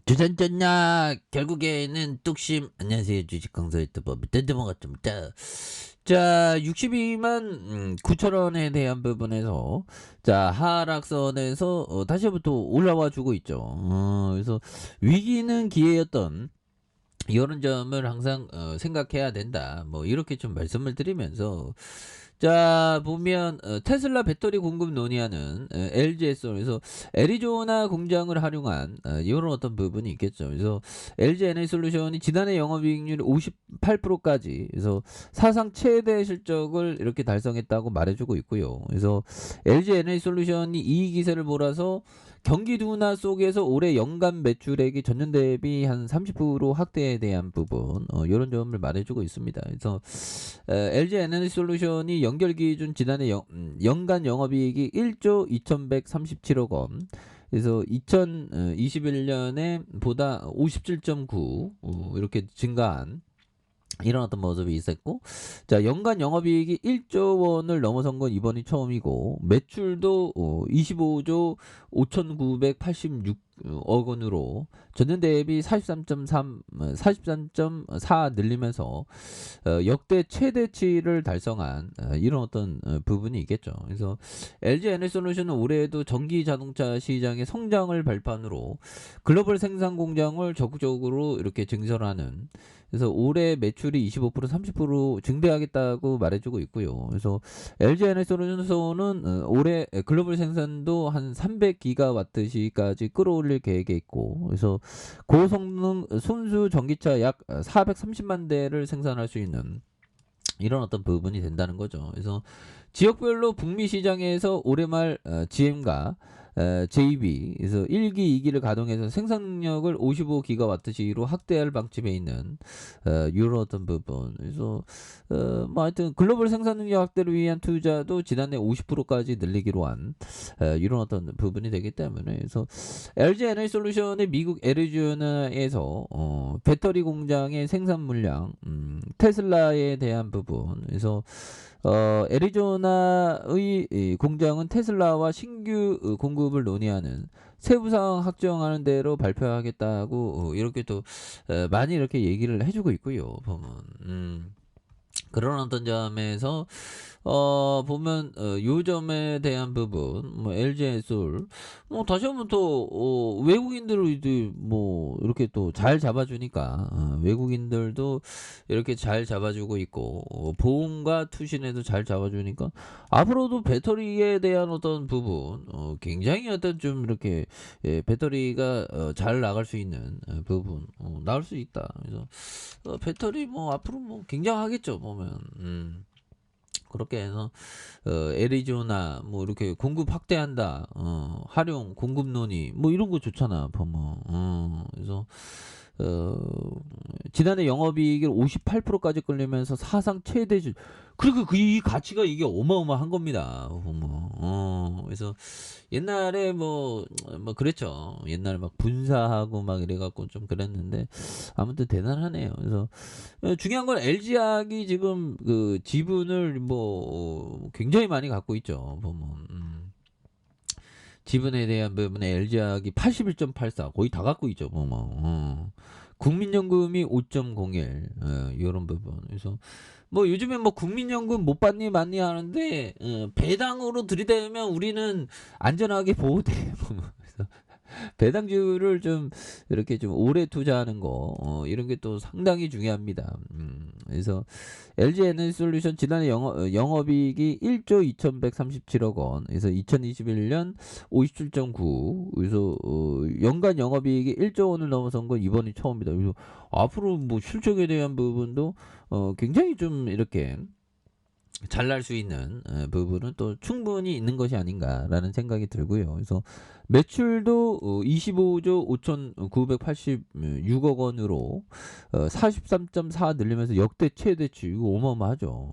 주전전야 결국에는 뚝심. 안녕하세요, 주식강사 유튜버 밑단드먹었습니다. 자, 62만 9천원에 대한 부분에서 자 하락선에서 다시부터 올라와 주고 있죠. 그래서 위기는 기회였던 이런 점을 항상 생각해야 된다. 뭐 이렇게 좀 말씀을 드리면서 자 보면 테슬라 배터리 공급 논의하는 LG에서 애리조나 공장을 활용한 이런 어떤 부분이 있겠죠. 그래서 LG 에너지솔루션이 지난해 영업이익률 58%까지 그래서 사상 최대 실적을 이렇게 달성했다고 말해주고 있고요. 그래서 LG 에너지솔루션이 이익 기세를 몰아서 경기 둔화 속에서 올해 연간 매출액이 전년 대비 한 30% 확대에 대한 부분 이런 점을 말해주고 있습니다. 그래서 LG 에너지솔루션이 연결 기준 지난해 연간 영업이익이 1조 2137억 원. 그래서 2021년에 보다 57.9 이렇게 증가한 이런 어떤 모습이 있었고, 자 연간 영업이익이 1조 원을 넘어선 건 이번이 처음이고, 매출도 25조 5,986억 원으로 전년 대비 43.4 늘리면서 역대 최대치를 달성한 이런 어떤 부분이 있겠죠. 그래서 LG 에너지솔루션은 올해에도 전기 자동차 시장의 성장을 발판으로 글로벌 생산 공장을 적극적으로 이렇게 증설하는, 그래서 올해 매출이 25% 30% 증대하겠다고 말해주고 있고요. 그래서 LG 에너지솔루션은 올해 글로벌 생산도 한 300기가와트시까지 끌어올릴 계획에 있고, 그래서 고성능 순수 전기차 약 430만 대를 생산할 수 있는 이런 어떤 부분이 된다는 거죠. 그래서 지역별로 북미 시장에서 올해 말 GM과 JB 그래서 1기, 2기를 가동해서 생산 능력을 55기가와트시로 확대할 방침에 있는 이런 어떤 부분. 그래서 뭐 하여튼 글로벌 생산 능력 확대를 위한 투자도 지난해 50%까지 늘리기로 한 이런 어떤 부분이 되기 때문에, 그래서 LG 에너지솔루션의 미국 애리조나에서 배터리 공장의 생산 물량, 테슬라에 대한 부분. 그래서 애리조나의 이 공장은 테슬라와 신규 공급을 논의하는 세부사항 확정하는 대로 발표하겠다고 이렇게 또 많이 이렇게 얘기를 해주고 있고요. 보면 그런 어떤 점에서 보면 요 점에 대한 부분, 뭐 LG에솔 뭐 다시 한번 또 외국인들이 뭐 이렇게 또 잘 잡아주니까 외국인들도 이렇게 잘 잡아주고 있고, 보험과 투신에도 잘 잡아주니까 앞으로도 배터리에 대한 어떤 부분 굉장히 어떤 좀 이렇게 배터리가 잘 나갈 수 있는 부분 나올 수 있다. 그래서 배터리 뭐 앞으로 뭐 굉장하겠죠 보면. 그렇게 해서 애리조나 뭐 이렇게 공급 확대한다, 활용 공급 논의 뭐 이런 거 좋잖아 보면. 그래서 어, 지난해 영업이익을 58%까지 끌리면서 사상 최대 그리고 이 가치가 이게 어마어마한 겁니다 보면. 그래서 옛날에 뭐 그랬죠. 옛날에 막 분사하고 막 이래갖고 좀 그랬는데 아무튼 대단하네요. 그래서 중요한 건 LG학이 지금 그 지분을 뭐 굉장히 많이 갖고 있죠 보면. 지분에 대한 부분에 LG학이 81.84 거의 다 갖고 있죠 보면. 국민연금이 5.01 이런 부분. 그래서 뭐 요즘에 뭐 국민연금 못 받니 많니 하는데 배당으로 들이대면 우리는 안전하게 보호돼 보면. 그래서 배당주를 좀 이렇게 좀 오래 투자하는 거 이런 게 또 상당히 중요합니다. 그래서 LG 에너지솔루션 지난해 영업이익이 1조 2137억 원. 그래서 2021년 57.9. 그래서 연간 영업이익이 1조 원을 넘어선 건 이번이 처음이다. 그래서 앞으로 뭐 실적에 대한 부분도 굉장히 좀 이렇게 잘날 수 있는 부분은 또 충분히 있는 것이 아닌가라는 생각이 들고요. 그래서 매출도 25조 5,986억 원으로 43.4 늘리면서 역대 최대치. 이거 어마어마하죠.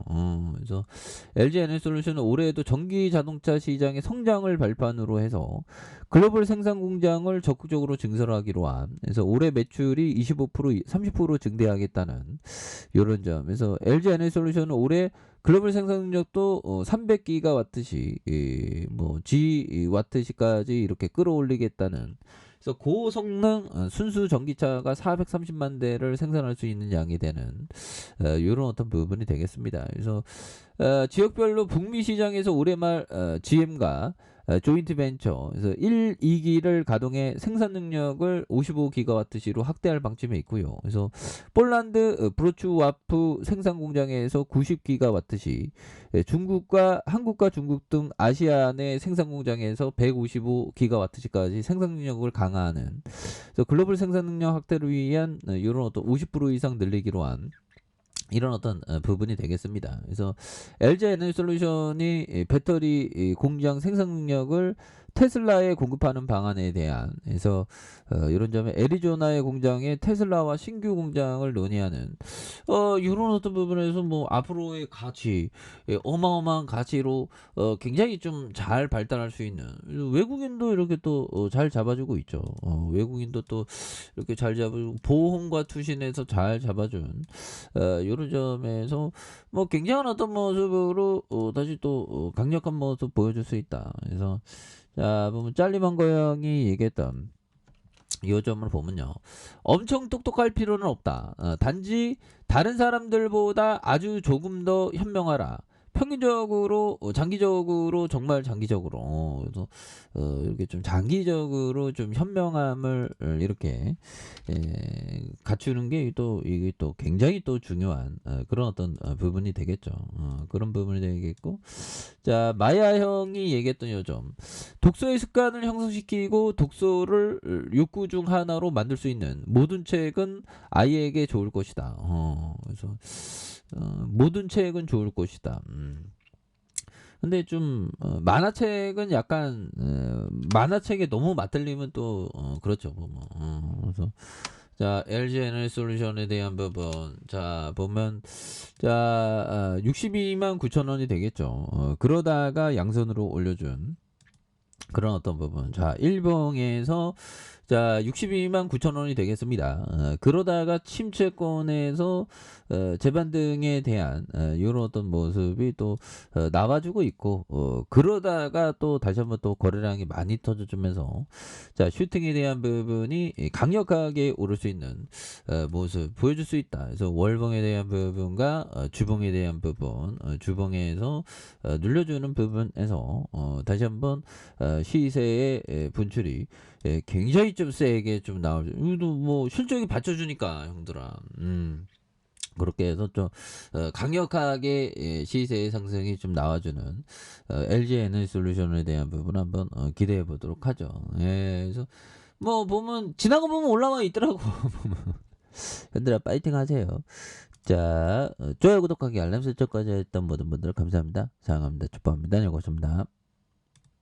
그래서 LG 에너지솔루션은 올해에도 전기 자동차 시장의 성장을 발판으로 해서 글로벌 생산 공장을 적극적으로 증설하기로 한, 그래서 올해 매출이 25% 30% 증대하겠다는 이런 점. 그래서 LG 에너지솔루션은 올해 글로벌 생산 능력도 300기가와트시 뭐 G와트시까지 이렇게 끌어올리겠다는 그래서 고성능 순수 전기차가 430만 대를 생산할 수 있는 양이 되는 요런 어떤 부분이 되겠습니다. 그래서 지역별로 북미 시장에서 올해 말 GM과 조인트 벤처 그래서 1, 2기를 가동해 생산 능력을 55기가와트시로 확대할 방침에 있고요. 그래서 폴란드 브로츠와프 생산 공장에서 90기가와트시, 중국과 한국과 중국 등 아시아 내 생산 공장에서 155기가와트시까지 생산 능력을 강화하는 그래서 글로벌 생산 능력 확대를 위한 이런 어떤 50% 이상 늘리기로 한 이런 어떤 부분이 되겠습니다. 그래서 LG 에너지솔루션이 배터리 공장 생산 능력을 테슬라에 공급하는 방안에 대한 그래서 이런 점에 애리조나의 공장에 테슬라와 신규 공장을 논의하는 이런 어떤 부분에서 뭐 앞으로의 가치 어마어마한 가치로 굉장히 좀 잘 발달할 수 있는 외국인도 이렇게 또 잘 잡아주고 있죠. 외국인도 또 이렇게 잘 잡고 보험과 투신해서 잘 잡아준 요런 점에서 뭐 굉장한 어떤 모습으로 다시 또 강력한 모습 보여줄 수 있다. 그래서 자 보면 짤리먼거 형이 얘기했던 요 점을 보면요. 엄청 똑똑할 필요는 없다. 단지 다른 사람들보다 아주 조금 더 현명하라. 평균적으로 장기적으로 정말 장기적으로 그래서 이렇게 좀 장기적으로 좀 현명함을 이렇게 갖추는 게 또 이게 또 굉장히 또 중요한 그런 어떤 부분이 되겠죠. 그런 부분이 되겠고 자 마야 형이 얘기했던 요점 독서의 습관을 형성시키고 독서를 욕구 중 하나로 만들 수 있는 모든 책은 아이에게 좋을 것이다. 그래서 모든 책은 좋을 것이다. 근데 좀 만화책은 약간 만화책에 너무 맞들리면 또 그렇죠. 그래서 자 LG 에너지솔루션에 대한 부분 자 보면 자 62만 9천 원이 되겠죠. 그러다가 양선으로 올려준 그런 어떤 부분 자 일봉에서 자 62만 9천 원이 되겠습니다. 그러다가 침체권에서 재반 등에 대한 이런 어떤 모습이 또 나와주고 있고 그러다가 또 다시 한번 또 거래량이 많이 터져주면서 자 슈팅에 대한 부분이 강력하게 오를 수 있는 모습 보여줄 수 있다. 그래서 월봉에 대한 부분과 주봉에 대한 부분 주봉에서 눌려주는 부분에서 다시 한번 시세의 분출이 굉장히 좀 세게 좀 나오죠. 이것도 뭐 실적이 받쳐주니까 형들아. 그렇게 해서 좀 강력하게 시세의 상승이 좀 나와주는 LG 에너지솔루션에 대한 부분 한번 기대해 보도록 하죠. 그래서 뭐 보면 지나가 보면 올라와 있더라고. 형들아 파이팅 하세요. 자 좋아요 구독하기 알람 설정까지 했던 모든 분들 감사합니다. 사랑합니다. 축복합니다. 안녕히 계십니다.